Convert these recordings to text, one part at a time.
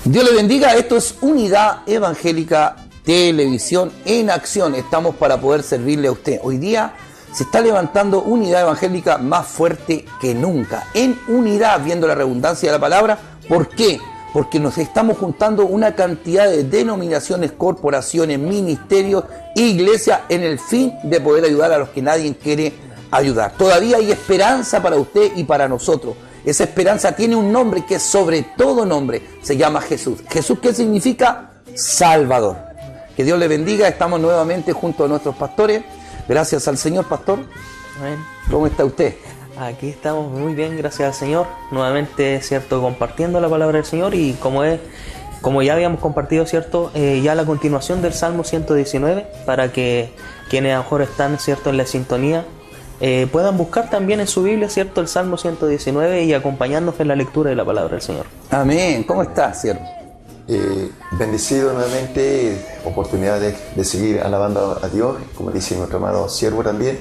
Dios le bendiga, esto es Unidad Evangélica Televisión en acción. Estamos para poder servirle a usted. Hoy día se está levantando Unidad Evangélica más fuerte que nunca. En unidad, viendo la redundancia de la palabra. ¿Por qué? Porque nos estamos juntando una cantidad de denominaciones, corporaciones, ministerios, iglesias, en el fin de poder ayudar a los que nadie quiere ayudar. Todavía hay esperanza para usted y para nosotros. Esa esperanza tiene un nombre que es sobre todo nombre, se llama Jesús. ¿Jesús qué significa? Salvador. Que Dios le bendiga, estamos nuevamente junto a nuestros pastores. Gracias al Señor, pastor. Amén. ¿Cómo está usted? Aquí estamos muy bien, gracias al Señor. Nuevamente, cierto, compartiendo la palabra del Señor y como ya habíamos compartido, cierto, ya la continuación del Salmo 119, para que quienes a lo mejor están, cierto, en la sintonía, puedan buscar también en su Biblia, cierto, el Salmo 119 y acompañarnos en la lectura de la palabra del Señor. Amén. ¿Cómo está, siervo? Bendecido nuevamente, oportunidad de seguir alabando a Dios, como dice nuestro amado siervo también,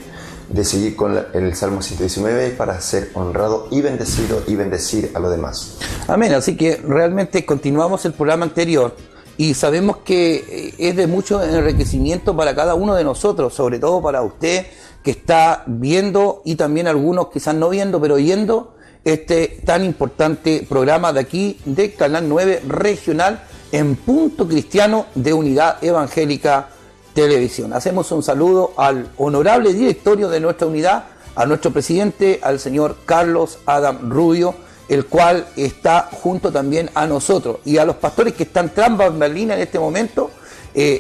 de seguir con el Salmo 119 para ser honrado y bendecido y bendecir a los demás. Amén. Así que realmente continuamos el programa anterior y sabemos que es de mucho enriquecimiento para cada uno de nosotros, sobre todo para usted que está viendo y también algunos quizás no viendo, pero oyendo este tan importante programa de aquí, de Canal 9 Regional, en Punto Cristiano de Unidad Evangélica Televisión. Hacemos un saludo al honorable directorio de nuestra unidad, a nuestro presidente, al señor Carlos Adam Rubio, el cual está junto también a nosotros, y a los pastores que están tras bambalinas en este momento,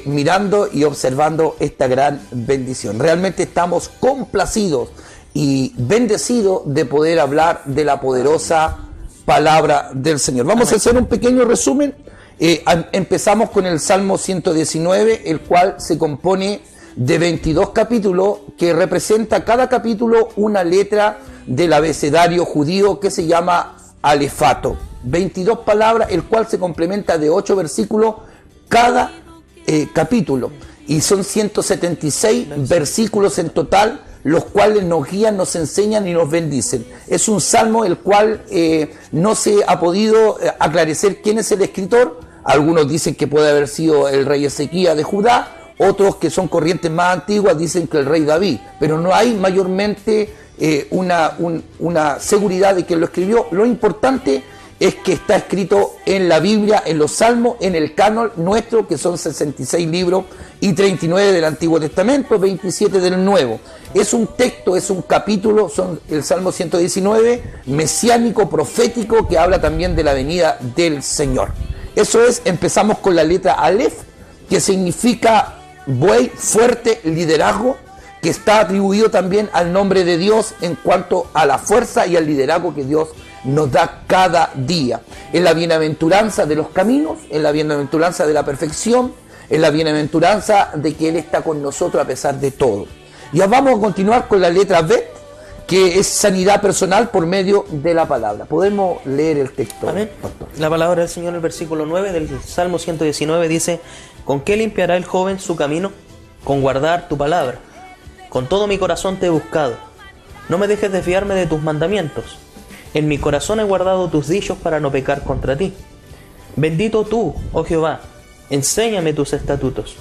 mirando y observando esta gran bendición. Realmente estamos complacidos y bendecidos de poder hablar de la poderosa palabra del Señor. Vamos a hacer un pequeño resumen. Empezamos con el Salmo 119, el cual se compone de 22 capítulos que representa cada capítulo una letra del abecedario judío que se llama alefato. 22 palabras, el cual se complementa de 8 versículos cada capítulo, y son 176 versículos en total, los cuales nos guían, nos enseñan y nos bendicen. Es un salmo el cual no se ha podido aclarecer quién es el escritor. Algunos dicen que puede haber sido el rey Ezequías de Judá, otros que son corrientes más antiguas dicen que el rey David, pero no hay mayormente una seguridad de quién lo escribió. Lo importante es que está escrito en la Biblia, en los Salmos, en el canon nuestro, que son 66 libros y 39 del Antiguo Testamento, 27 del Nuevo. Es un texto, es un capítulo, son el Salmo 119, mesiánico, profético, que habla también de la venida del Señor. Eso es, empezamos con la letra Aleph, que significa buey, fuerte, liderazgo, que está atribuido también al nombre de Dios en cuanto a la fuerza y al liderazgo que Dios nos da cada día. Es la bienaventuranza de los caminos, es la bienaventuranza de la perfección, es la bienaventuranza de que Él está con nosotros a pesar de todo. Ya vamos a continuar con la letra Bet, que es sanidad personal por medio de la palabra. Podemos leer el texto. Amén. La palabra del Señor en el versículo 9 del Salmo 119 dice: ¿con qué limpiará el joven su camino? Con guardar tu palabra. Con todo mi corazón te he buscado. No me dejes desviarme de tus mandamientos. En mi corazón he guardado tus dichos para no pecar contra ti. Bendito tú, oh Jehová, enséñame tus estatutos.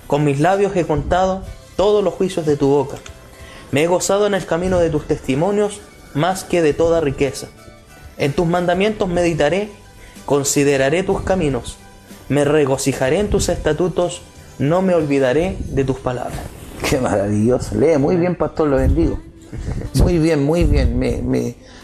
Con mis labios he contado todos los juicios de tu boca. Me he gozado en el camino de tus testimonios más que de toda riqueza. En tus mandamientos meditaré, consideraré tus caminos. Me regocijaré en tus estatutos, no me olvidaré de tus palabras. Qué maravilloso. Lee muy bien, pastor, lo bendigo. Muy bien, muy bien.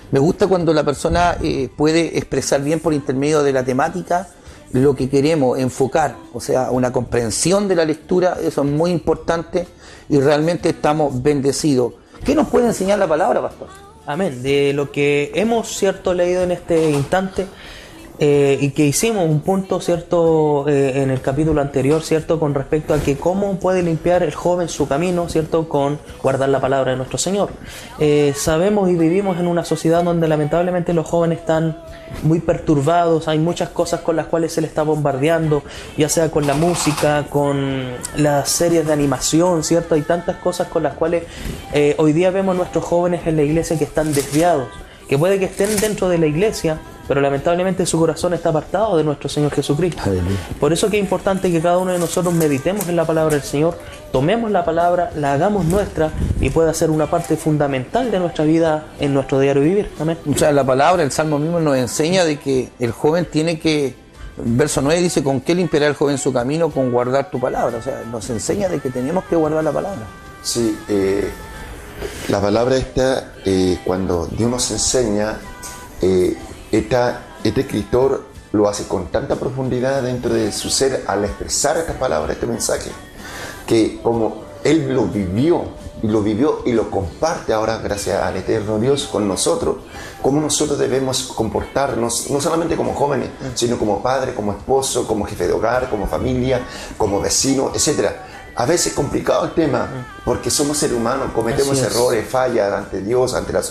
Me gusta cuando la persona puede expresar bien por intermedio de la temática lo que queremos enfocar, o sea, una comprensión de la lectura. Eso es muy importante y realmente estamos bendecidos. ¿Qué nos puede enseñar la palabra, pastor? Amén. De lo que hemos, cierto, leído en este instante, y que hicimos un punto, cierto, en el capítulo anterior, cierto, con respecto a que cómo puede limpiar el joven su camino, cierto, con guardar la palabra de nuestro Señor. Sabemos y vivimos en una sociedad donde lamentablemente los jóvenes están muy perturbados, hay muchas cosas con las cuales se les está bombardeando, ya sea con la música, con las series de animación, cierto, hay tantas cosas con las cuales hoy día vemos nuestros jóvenes en la iglesia que están desviados, que puede que estén dentro de la iglesia, pero lamentablemente su corazón está apartado de nuestro Señor Jesucristo. Aleluya. Por eso que es importante que cada uno de nosotros meditemos en la palabra del Señor, tomemos la palabra, la hagamos nuestra y pueda ser una parte fundamental de nuestra vida en nuestro diario vivir. Amén. O sea, la palabra, el Salmo mismo nos enseña de que el joven tiene que, verso 9 dice, ¿con qué limpiará el joven su camino? Con guardar tu palabra. O sea, nos enseña de que tenemos que guardar la palabra. Sí, la palabra esta, cuando Dios nos enseña, este escritor lo hace con tanta profundidad dentro de su ser al expresar estas palabras, este mensaje, que como él lo vivió y lo comparte ahora gracias al eterno Dios con nosotros, cómo nosotros debemos comportarnos, no solamente como jóvenes, sino como padre, como esposo, como jefe de hogar, como familia, como vecino, etcétera. A veces es complicado el tema, porque somos seres humanos, cometemos errores, fallas ante Dios, ante la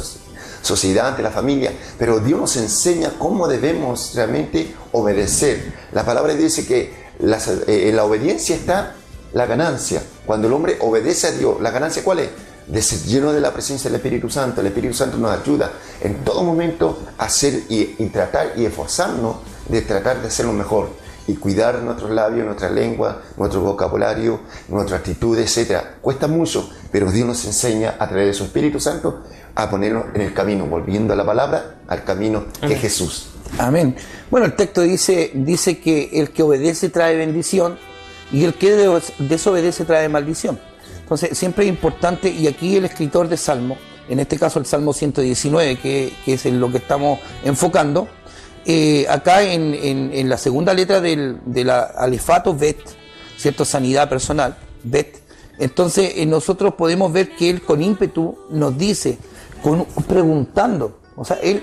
sociedad, ante la familia, pero Dios nos enseña cómo debemos realmente obedecer. La palabra dice que en la obediencia está la ganancia. Cuando el hombre obedece a Dios, ¿la ganancia cuál es? De ser lleno de la presencia del Espíritu Santo. El Espíritu Santo nos ayuda en todo momento a hacer y tratar y esforzarnos de tratar de hacerlo mejor y cuidar nuestros labios, nuestra lengua, nuestro vocabulario, nuestra actitud, etc. Cuesta mucho, pero Dios nos enseña a través de su Espíritu Santo a ponernos en el camino, volviendo a la palabra, al camino que es Jesús. Amén. Bueno, el texto dice que el que obedece trae bendición y el que desobedece trae maldición. Entonces, siempre es importante, y aquí el escritor de Salmo, en este caso el Salmo 119, que es en lo que estamos enfocando, acá en la segunda letra del alefato Bet, ¿cierto? Sanidad personal, Bet. Entonces nosotros podemos ver que él con ímpetu nos dice, preguntando, o sea, él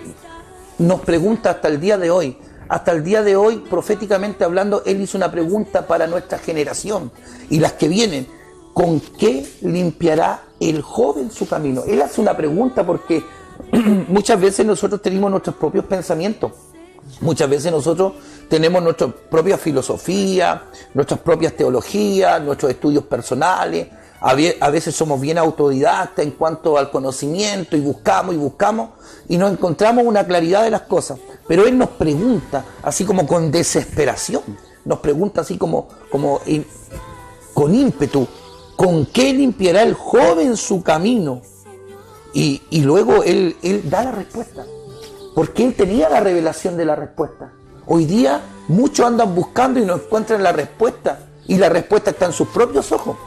nos pregunta hasta el día de hoy, proféticamente hablando, él hizo una pregunta para nuestra generación y las que vienen: ¿con qué limpiará el joven su camino? Él hace una pregunta porque muchas veces nosotros tenemos nuestros propios pensamientos. Muchas veces nosotros tenemos nuestra propia filosofía, nuestras propias teologías, nuestros estudios personales. A veces somos bien autodidactas en cuanto al conocimiento y buscamos y no encontramos una claridad de las cosas. Pero él nos pregunta, así como con desesperación, nos pregunta así como con ímpetu: ¿con qué limpiará el joven su camino? Y luego él da la respuesta. Porque él tenía la revelación de la respuesta. Hoy día muchos andan buscando y no encuentran la respuesta. Y la respuesta está en sus propios ojos.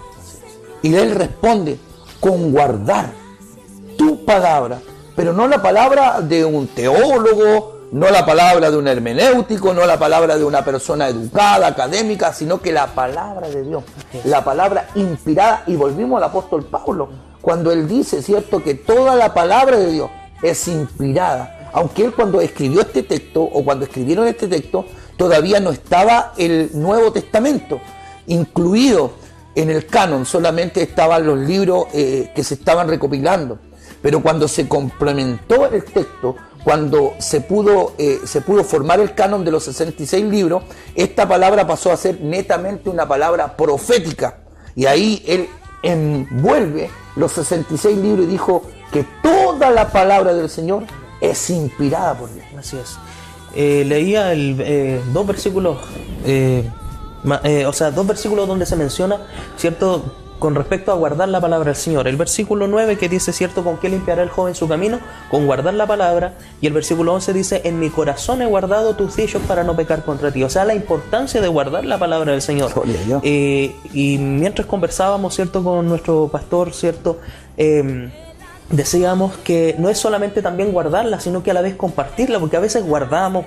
Y él responde: con guardar tu palabra. Pero no la palabra de un teólogo, no la palabra de un hermenéutico, no la palabra de una persona educada, académica, sino que la palabra de Dios. La palabra inspirada. Y volvimos al apóstol Pablo, cuando él dice, ¿cierto?, que toda la palabra de Dios es inspirada. Aunque él, cuando escribió este texto, o cuando escribieron este texto, todavía no estaba el Nuevo Testamento incluido en el canon, solamente estaban los libros que se estaban recopilando. Pero cuando se complementó el texto, cuando se pudo formar el canon de los 66 libros, esta palabra pasó a ser netamente una palabra profética. Y ahí él envuelve los 66 libros y dijo que toda la palabra del Señor es inspirada por Dios. Así es. Leía dos versículos, dos versículos donde se menciona, ¿cierto?, con respecto a guardar la palabra del Señor. El versículo 9 que dice, ¿cierto?, ¿con qué limpiará el joven su camino? Con guardar la palabra. Y el versículo 11 dice, en mi corazón he guardado tus dichos para no pecar contra ti. O sea, la importancia de guardar la palabra del Señor. Y mientras conversábamos, ¿cierto?, con nuestro pastor, ¿cierto?, decíamos que no es solamente también guardarla, sino que a la vez compartirla, porque a veces guardamos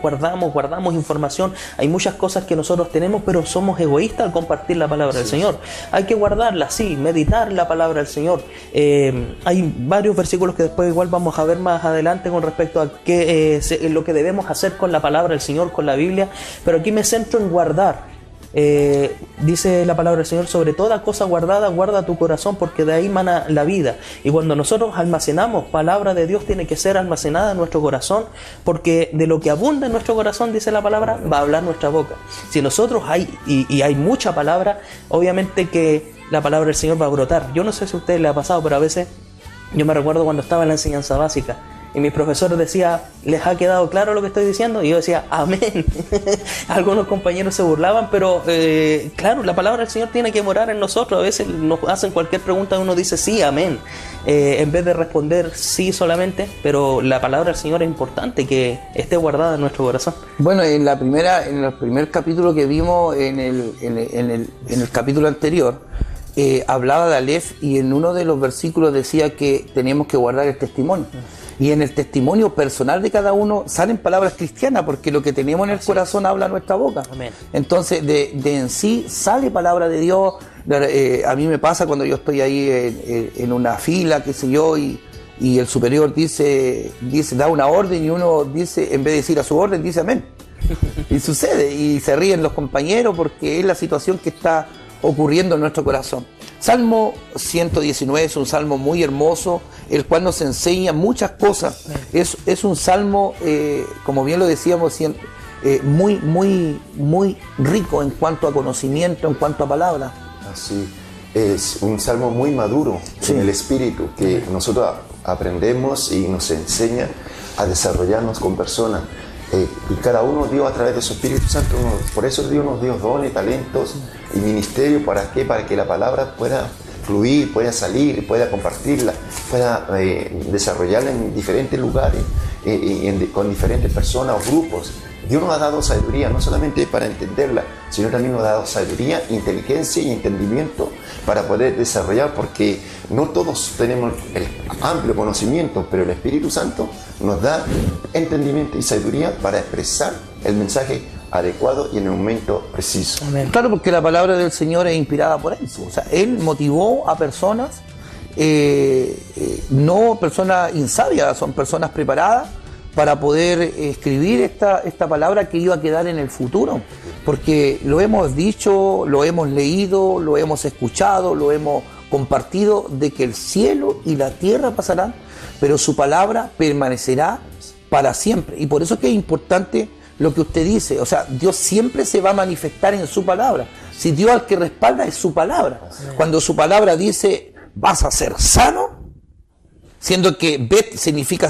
información. Hay muchas cosas que nosotros tenemos, pero somos egoístas al compartir la palabra del Señor. Hay que guardarla, sí, meditar la palabra del Señor. Hay varios versículos que después igual vamos a ver más adelante con respecto a qué lo que debemos hacer con la palabra del Señor, con la Biblia, pero aquí me centro en guardar. Dice la palabra del Señor, sobre toda cosa guardada, guarda tu corazón, porque de ahí mana la vida. Y cuando nosotros almacenamos palabra de Dios, tiene que ser almacenada en nuestro corazón, porque de lo que abunda en nuestro corazón, dice la palabra, va a hablar nuestra boca. Si nosotros hay mucha palabra, obviamente que la palabra del Señor va a brotar. Yo no sé si a ustedes les ha pasado, pero a veces yo me recuerdo cuando estaba en la enseñanza básica, y mis profesores decían, ¿les ha quedado claro lo que estoy diciendo? Y yo decía, amén. Algunos compañeros se burlaban, pero claro, la palabra del Señor tiene que morar en nosotros. A veces nos hacen cualquier pregunta y uno dice, sí, amén, en vez de responder sí solamente, pero la palabra del Señor es importante que esté guardada en nuestro corazón. Bueno, en el primer capítulo que vimos en el capítulo anterior, hablaba de Aleph, y en uno de los versículos decía que teníamos que guardar el testimonio. Y en el testimonio personal de cada uno salen palabras cristianas, porque lo que tenemos en el corazón habla nuestra boca. Amén. Entonces, de en sí sale palabra de Dios. A mí me pasa cuando yo estoy ahí en una fila, qué sé yo, y el superior dice, da una orden, y uno dice, en vez de decir a su orden, dice amén. Y sucede, y se ríen los compañeros porque es la situación que está ocurriendo en nuestro corazón. Salmo 119 es un salmo muy hermoso, el cual nos enseña muchas cosas. Es un salmo, como bien lo decíamos, muy rico en cuanto a conocimiento, en cuanto a palabras. Así, es un salmo muy maduro, sí, en el espíritu, que nosotros aprendemos y nos enseña a desarrollarnos con personas. Y cada uno Dios a través de su Espíritu Santo, por eso Dios nos dio dones, talentos y ministerio. ¿Para qué? Para que la palabra pueda fluir, pueda salir, pueda compartirla, pueda desarrollarla en diferentes lugares, con diferentes personas o grupos. Dios nos ha dado sabiduría, no solamente para entenderla, sino también nos ha dado sabiduría, inteligencia y entendimiento para poder desarrollar, porque no todos tenemos el amplio conocimiento, pero el Espíritu Santo nos da entendimiento y sabiduría para expresar el mensaje adecuado y en el momento preciso. Amén. Claro, porque la palabra del Señor es inspirada por Él. O sea, Él motivó a personas, no personas insabias, son personas preparadas para poder escribir esta palabra que iba a quedar en el futuro, porque lo hemos dicho, lo hemos leído, lo hemos escuchado, lo hemos compartido, de que el cielo y la tierra pasarán, pero su palabra permanecerá para siempre. Y por eso es que es importante lo que usted dice, o sea, Dios siempre se va a manifestar en su palabra. Si Dios al que respalda es su palabra. Cuando su palabra dice, vas a ser sano, siendo que Bet significa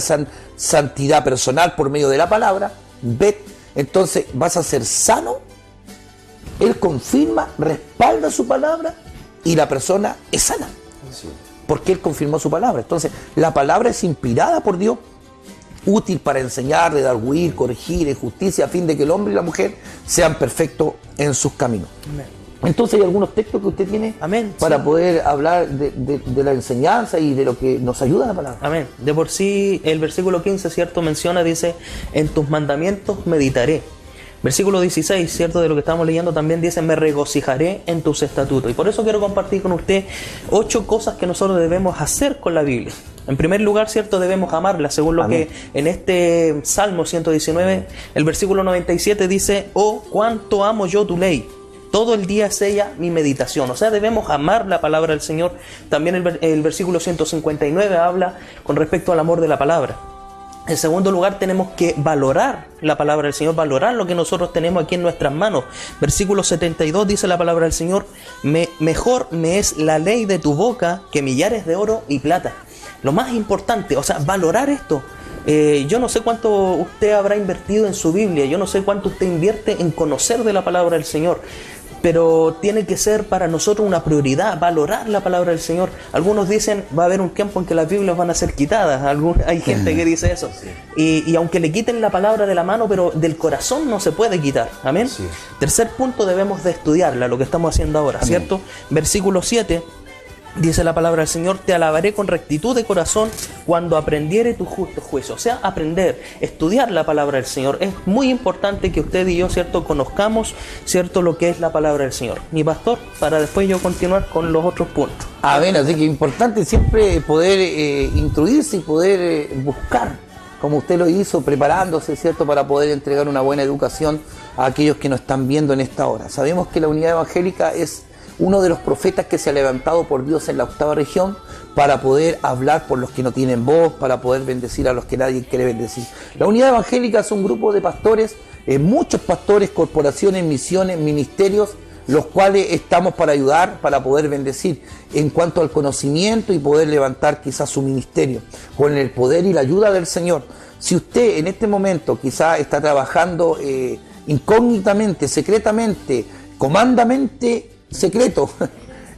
santidad personal por medio de la palabra, Bet, entonces vas a ser sano, Él confirma, respalda su palabra y la persona es sana, porque Él confirmó su palabra. Entonces la palabra es inspirada por Dios, útil para enseñar, redarguir, corregir en justicia, a fin de que el hombre y la mujer sean perfectos en sus caminos. Amén. Entonces hay algunos textos que usted tiene, amén, para poder hablar de la enseñanza y de lo que nos ayuda la palabra. Amén. De por sí el versículo 15, ¿cierto? Menciona, dice, en tus mandamientos meditaré. Versículo 16, ¿cierto? De lo que estamos leyendo también dice, me regocijaré en tus estatutos. Y por eso quiero compartir con usted 8 cosas que nosotros debemos hacer con la Biblia. En primer lugar, ¿cierto? Debemos amarla, según lo que en este Salmo 119, el versículo 97 dice, oh, cuánto amo yo tu ley. Todo el día es ella mi meditación. O sea, debemos amar la palabra del Señor. También el versículo 159 habla con respecto al amor de la palabra. En segundo lugar, tenemos que valorar la palabra del Señor, valorar lo que nosotros tenemos aquí en nuestras manos. Versículo 72 dice la palabra del Señor, mejor me es la ley de tu boca que millares de oro y plata. Lo más importante, o sea, valorar esto. Yo no sé cuánto usted habrá invertido en su Biblia, yo no sé cuánto usted invierte en conocer de la palabra del Señor, pero tiene que ser para nosotros una prioridad, valorar la palabra del Señor. Algunos dicen, va a haber un tiempo en que las Biblias van a ser quitadas. Hay gente que dice eso. Y aunque le quiten la palabra de la mano, pero del corazón no se puede quitar. Amén. Sí. Tercer punto, debemos de estudiarla, lo que estamos haciendo ahora, ¿cierto? Versículo 7. Dice la palabra del Señor, te alabaré con rectitud de corazón cuando aprendiere tu justo juicio. O sea, aprender, estudiar la palabra del Señor. Es muy importante que usted y yo, ¿cierto?, conozcamos, ¿cierto?, lo que es la palabra del Señor. Mi pastor, para después yo continuar con los otros puntos. Amén, así que es importante siempre poder instruirse y poder buscar, como usted lo hizo, preparándose, ¿cierto?, para poder entregar una buena educación a aquellos que nos están viendo en esta hora. Sabemos que la Unidad Evangélica es uno de los profetas que se ha levantado por Dios en la 8ª región para poder hablar por los que no tienen voz, para poder bendecir a los que nadie quiere bendecir. La Unidad Evangélica es un grupo de pastores, muchos pastores, corporaciones, misiones, ministerios, los cuales estamos para ayudar, para poder bendecir en cuanto al conocimiento y poder levantar quizás su ministerio con el poder y la ayuda del Señor. Si usted en este momento quizás está trabajando incógnitamente, secretamente, comandamente secreto,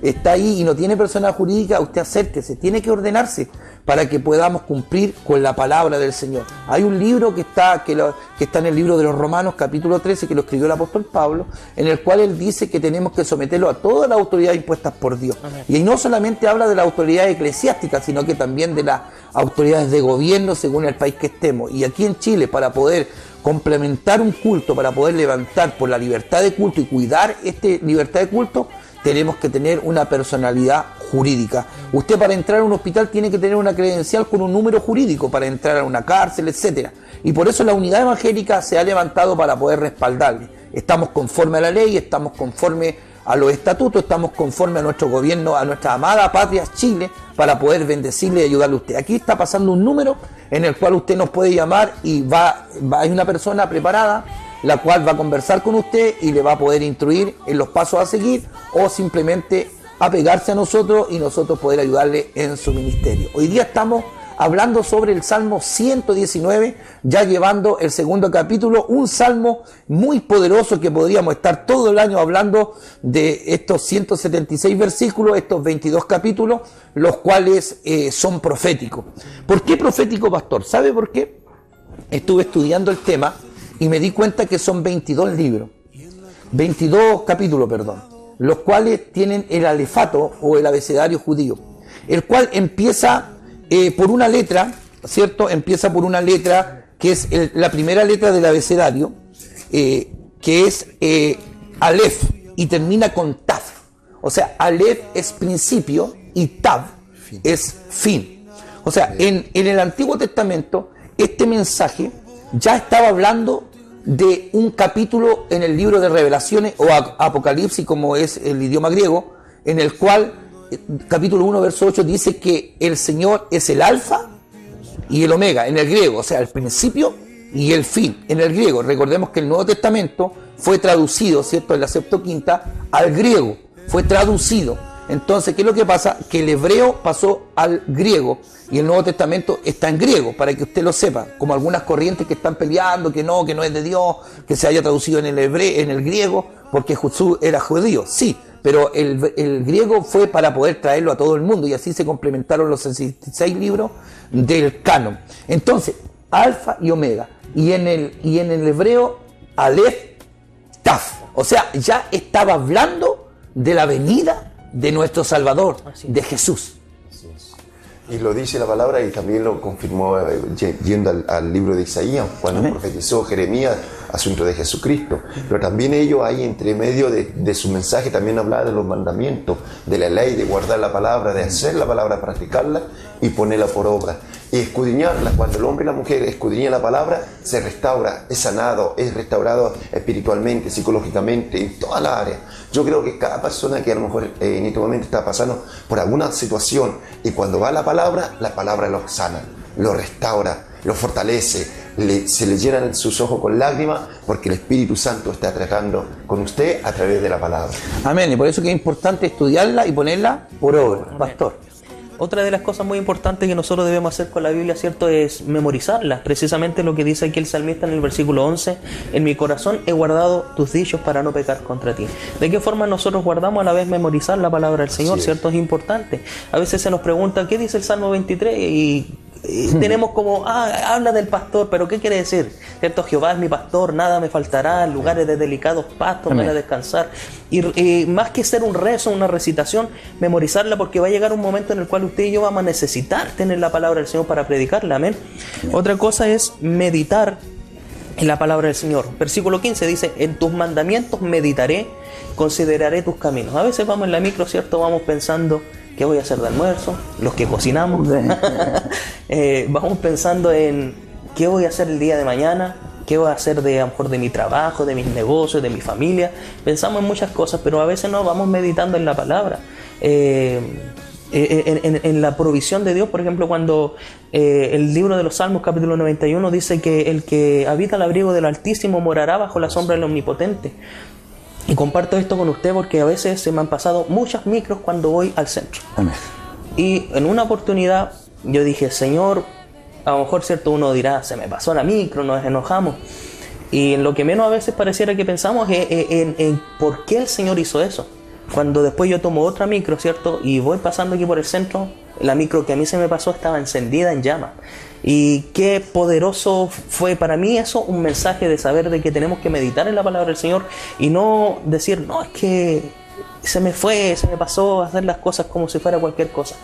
está ahí y no tiene persona jurídica, usted acérquese, tiene que ordenarse para que podamos cumplir con la palabra del Señor. Hay un libro que está en el libro de los Romanos, capítulo 13, que lo escribió el apóstol Pablo, en el cual él dice que tenemos que someterlo a todas las autoridades impuestas por Dios. Amén. Y ahí no solamente habla de la autoridad eclesiástica, sino que también de las autoridades de gobierno según el país que estemos. Y aquí en Chile, para poder complementar un culto, para poder levantar por la libertad de culto y cuidar esta libertad de culto, tenemos que tener una personalidad jurídica. Usted para entrar a un hospital tiene que tener una credencial con un número jurídico para entrar a una cárcel, etcétera. Y por eso la unidad evangélica se ha levantado para poder respaldarle. Estamos conforme a la ley, estamos conforme a los estatutos, estamos conforme a nuestro gobierno, a nuestra amada patria Chile, para poder bendecirle y ayudarle a usted. Aquí está pasando un número en el cual usted nos puede llamar y hay una persona preparada la cual va a conversar con usted y le va a poder instruir en los pasos a seguir o simplemente apegarse a nosotros y nosotros poder ayudarle en su ministerio. Hoy día estamos hablando sobre el Salmo 119, ya llevando el segundo capítulo, un salmo muy poderoso que podríamos estar todo el año hablando de estos 176 versículos, estos 22 capítulos, los cuales son proféticos. ¿Por qué profético, pastor? ¿Sabe por qué? Estuve estudiando el tema y me di cuenta que son 22 libros, 22 capítulos, perdón, los cuales tienen el alefato o el abecedario judío, el cual empieza por una letra, ¿cierto? Empieza por una letra que es la primera letra del abecedario, que es Aleph, y termina con Tav. O sea, Aleph es principio y Tav es fin. O sea, en el Antiguo Testamento, este mensaje ya estaba hablando de un capítulo en el libro de Revelaciones o Apocalipsis, como es el idioma griego, en el cual capítulo 1, verso 8 dice que el Señor es el alfa y el omega, en el griego, o sea, el principio y el fin, en el griego. Recordemos que el Nuevo Testamento fue traducido, ¿cierto?, en la Septuaginta al griego, fue traducido. Entonces, ¿qué es lo que pasa? Que el hebreo pasó al griego y el Nuevo Testamento está en griego, para que usted lo sepa, como algunas corrientes que están peleando, que no es de Dios, que se haya traducido en el griego, porque Jesús era judío, sí, pero el griego fue para poder traerlo a todo el mundo y así se complementaron los 66 libros del canon. Entonces, alfa y omega, y en el hebreo, Aleph, Taf, o sea, ya estaba hablando de la venida de nuestro Salvador, de Jesús. Y lo dice la palabra y también lo confirmó yendo al libro de Isaías, cuando profetizó Jeremías asunto de Jesucristo. Pero también ellos ahí entre medio de su mensaje también hablaba de los mandamientos, de la ley, de guardar la palabra, de hacer la palabra, practicarla y ponerla por obra. Y escudriñarla, cuando el hombre y la mujer escudriñan la palabra, se restaura, es sanado, es restaurado espiritualmente, psicológicamente, en toda la área. Yo creo que cada persona que a lo mejor en este momento está pasando por alguna situación y cuando va a la palabra lo sana, lo restaura, lo fortalece, se le llenan sus ojos con lágrimas porque el Espíritu Santo está tratando con usted a través de la palabra. Amén, y por eso que es importante estudiarla y ponerla por obra. Amén. Pastor. Otra de las cosas muy importantes que nosotros debemos hacer con la Biblia, ¿cierto?, es memorizarla. Precisamente lo que dice aquí el salmista en el versículo 11, en mi corazón he guardado tus dichos para no pecar contra ti. ¿De qué forma nosotros guardamos a la vez memorizar la palabra del Señor? ¿Cierto? Es importante. A veces se nos pregunta, ¿qué dice el Salmo 23? Y tenemos como, habla del pastor, pero ¿qué quiere decir? ¿Cierto? Jehová es mi pastor, nada me faltará, lugares de delicados pastos me hará descansar. Y más que ser un rezo, una recitación, memorizarla, porque va a llegar un momento en el cual usted y yo vamos a necesitar tener la palabra del Señor para predicarla. Amén. Otra cosa es meditar en la palabra del Señor. Versículo 15 dice, en tus mandamientos meditaré, consideraré tus caminos. A veces vamos en la micro, ¿cierto? Vamos pensando, ¿qué voy a hacer de almuerzo? Los que cocinamos. Vamos pensando en qué voy a hacer el día de mañana, qué voy a hacer a lo mejor de mi trabajo, de mis negocios, de mi familia. Pensamos en muchas cosas, pero a veces no vamos meditando en la palabra. En la provisión de Dios, por ejemplo, cuando el libro de los Salmos, capítulo 91, dice que el que habita al abrigo del Altísimo morará bajo la sombra del Omnipotente. Y comparto esto con usted porque a veces se me han pasado muchas micros cuando voy al centro. Amén. Y en una oportunidad yo dije, Señor, a lo mejor cierto uno dirá, se me pasó la micro, nos enojamos. Y en lo que menos a veces pareciera que pensamos es en por qué el Señor hizo eso. Cuando después yo tomo otra micro, ¿cierto? Y voy pasando aquí por el centro, la micro que a mí se me pasó estaba encendida en llamas. Y qué poderoso fue para mí eso, un mensaje de saber de que tenemos que meditar en la palabra del Señor y no decir, no, es que se me pasó a hacer las cosas como si fuera cualquier cosa.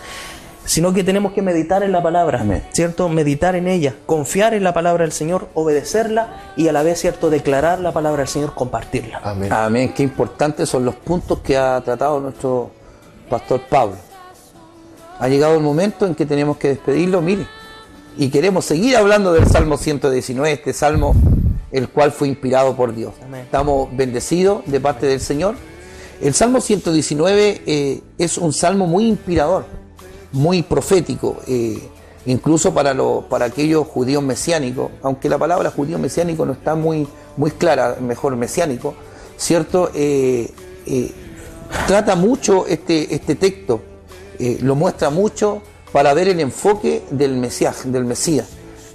Sino que tenemos que meditar en la palabra, Amén. ¿cierto? Meditar en ella, confiar en la palabra del Señor, obedecerla y a la vez, ¿cierto? Declarar la palabra del Señor, compartirla. Amén. Amén. Qué importantes son los puntos que ha tratado nuestro pastor Pablo. Ha llegado el momento en que tenemos que despedirlo, mire, y queremos seguir hablando del Salmo 119, este salmo el cual fue inspirado por Dios. Amén. Estamos bendecidos de parte del Señor. El Salmo 119 es un salmo muy inspirador, muy profético, incluso para aquellos judíos mesiánicos, aunque la palabra judío mesiánico no está muy clara, mejor mesiánico, ¿cierto? Trata mucho este texto, lo muestra mucho para ver el enfoque del Mesías,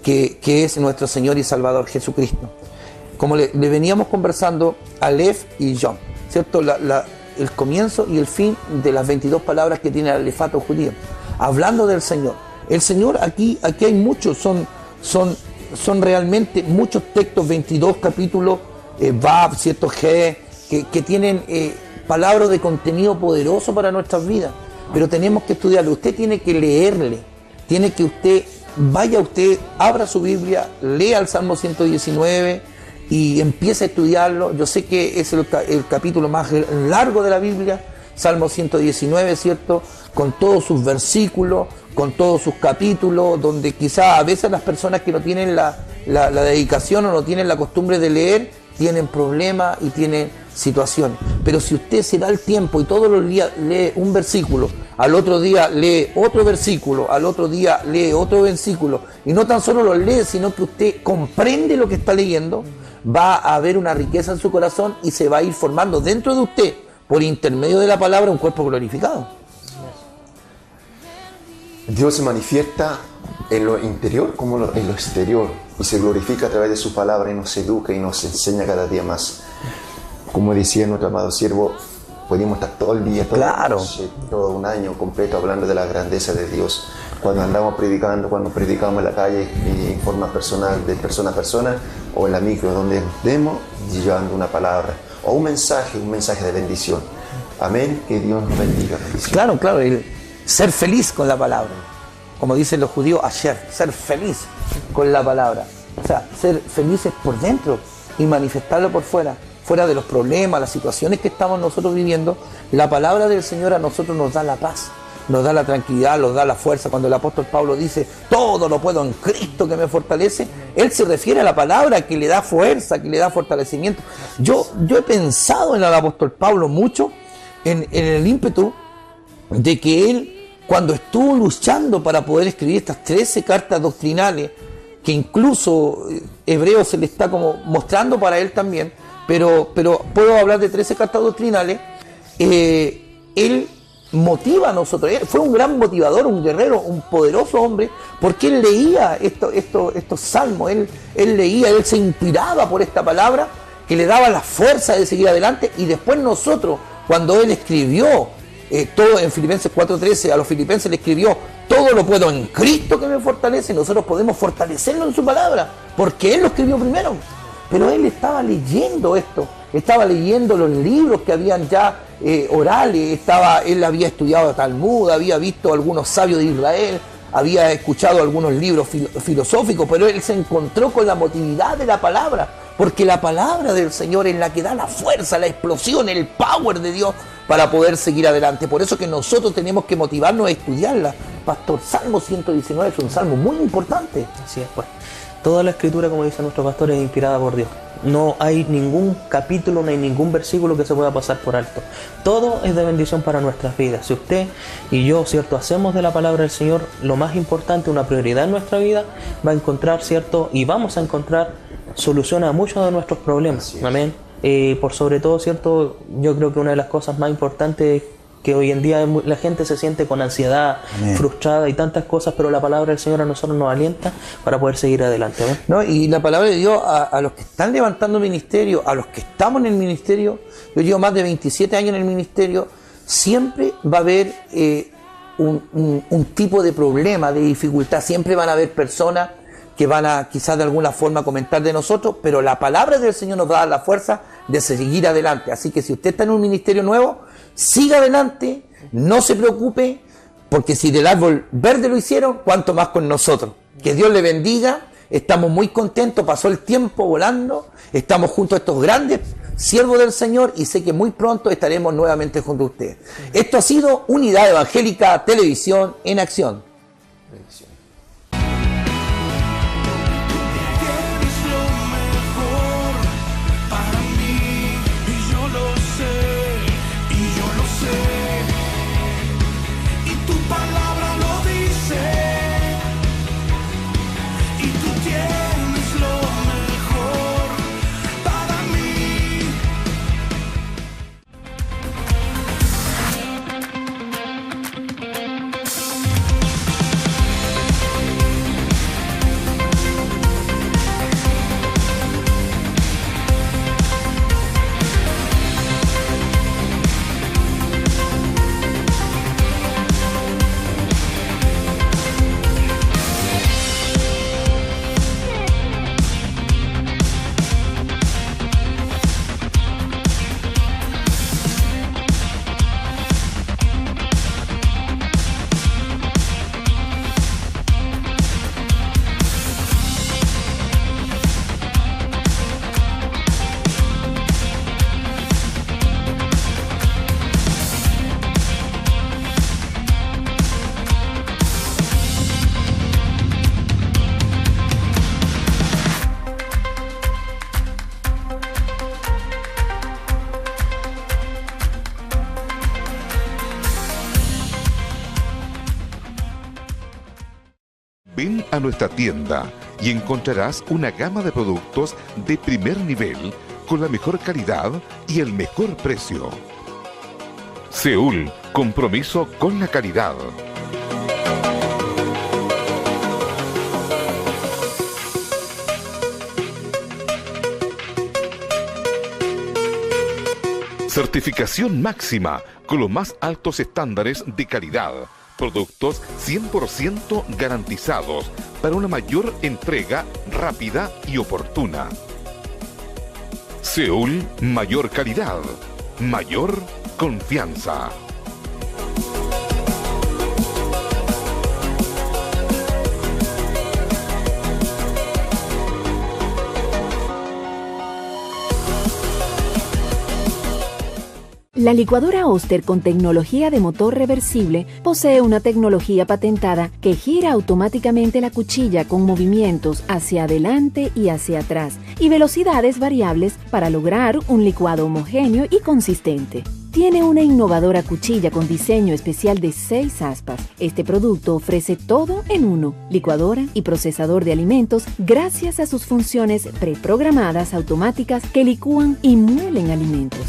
que es nuestro Señor y Salvador Jesucristo. Como le veníamos conversando, Aleph y Yom, ¿cierto? El comienzo y el fin de las 22 palabras que tiene el alefato judío, hablando del Señor. El Señor, aquí hay muchos, son realmente muchos textos, 22 capítulos, Bab, ¿cierto? G, que tienen palabras de contenido poderoso para nuestras vidas, pero tenemos que estudiarlo. Usted tiene que leerle, abra su Biblia, lea el Salmo 119 y empiece a estudiarlo. Yo sé que es el capítulo más largo de la Biblia, Salmo 119, ¿cierto? Con todos sus versículos, con todos sus capítulos, donde quizá a veces las personas que no tienen la dedicación o no tienen la costumbre de leer, tienen problemas y tienen situaciones. Pero si usted se da el tiempo y todos los días lee un versículo, al otro día lee otro versículo, al otro día lee otro versículo, y no tan solo lo lee, sino que usted comprende lo que está leyendo, va a haber una riqueza en su corazón y se va a ir formando dentro de usted, por intermedio de la palabra, un cuerpo glorificado. Dios se manifiesta en lo interior como en lo exterior y se glorifica a través de su palabra y nos educa y nos enseña cada día más. Como decía nuestro amado siervo, podemos estar todo el día, todo un año completo hablando de la grandeza de Dios. Cuando andamos predicando, cuando predicamos en la calle y en forma personal, de persona a persona, o en la micro, donde estemos llevando una palabra o un mensaje de bendición. Amén, que Dios nos bendiga. Claro, ser feliz con la palabra, como dicen los judíos, ayer, ser feliz con la palabra, o sea, ser felices por dentro y manifestarlo por fuera de los problemas, las situaciones que estamos nosotros viviendo. La palabra del Señor a nosotros nos da la paz, nos da la tranquilidad, nos da la fuerza. Cuando el apóstol Pablo dice, todo lo puedo en Cristo que me fortalece, él se refiere a la palabra que le da fuerza, que le da fortalecimiento. Yo he pensado en el apóstol Pablo mucho, en el ímpetu de que él, cuando estuvo luchando para poder escribir estas 13 cartas doctrinales, que incluso Hebreos se le está como mostrando para él también, pero puedo hablar de 13 cartas doctrinales, él motiva a nosotros. Él fue un gran motivador, un guerrero, un poderoso hombre, porque él leía estos salmos, él leía, él se inspiraba por esta palabra que le daba la fuerza de seguir adelante. Y después nosotros, cuando él escribió todo en Filipenses 4:13, a los filipenses le escribió, todo lo puedo en Cristo que me fortalece. Nosotros podemos fortalecerlo en su palabra, porque él lo escribió primero. Pero él estaba leyendo esto, estaba leyendo los libros que habían ya orales, él había estudiado Talmud, había visto algunos sabios de Israel, había escuchado algunos libros filosóficos, pero él se encontró con la motividad de la palabra, porque la palabra del Señor es la que da la fuerza, la explosión, el power de Dios para poder seguir adelante. Por eso que nosotros tenemos que motivarnos a estudiarla. Pastor, Salmo 119 es un salmo muy importante. Así es, pues. Toda la escritura, como dice nuestro pastor, es inspirada por Dios. No hay ningún capítulo, no hay ningún versículo que se pueda pasar por alto. Todo es de bendición para nuestras vidas. Si usted y yo, ¿cierto?, hacemos de la palabra del Señor lo más importante, una prioridad en nuestra vida, va a encontrar, ¿cierto?, y vamos a encontrar solución a muchos de nuestros problemas. Amén. por sobre todo, ¿cierto? Yo creo que una de las cosas más importantes que hoy en día la gente se siente con ansiedad, frustrada y tantas cosas, pero la palabra del Señor a nosotros nos alienta para poder seguir adelante. ¿No? Y la palabra de Dios a los que están levantando ministerio, a los que estamos en el ministerio, yo llevo más de 27 años en el ministerio, siempre va a haber un tipo de problema, de dificultad, siempre van a haber personas que van a quizás de alguna forma comentar de nosotros, pero la palabra del Señor nos va a dar la fuerza de seguir adelante. Así que si usted está en un ministerio nuevo, siga adelante, no se preocupe, porque si del árbol verde lo hicieron, cuánto más con nosotros. Que Dios le bendiga, estamos muy contentos, pasó el tiempo volando, estamos junto a estos grandes siervos del Señor y sé que muy pronto estaremos nuevamente junto a ustedes. Esto ha sido Unidad Evangélica Televisión en Acción. Ven a nuestra tienda y encontrarás una gama de productos de primer nivel con la mejor calidad y el mejor precio. Seúl, compromiso con la calidad. Certificación máxima con los más altos estándares de calidad. Productos 100% garantizados para una mayor entrega rápida y oportuna. Seúl, mayor calidad, mayor confianza. La licuadora Oster con tecnología de motor reversible posee una tecnología patentada que gira automáticamente la cuchilla con movimientos hacia adelante y hacia atrás y velocidades variables para lograr un licuado homogéneo y consistente. Tiene una innovadora cuchilla con diseño especial de 6 aspas. Este producto ofrece todo en uno, licuadora y procesador de alimentos gracias a sus funciones preprogramadas automáticas que licúan y muelen alimentos.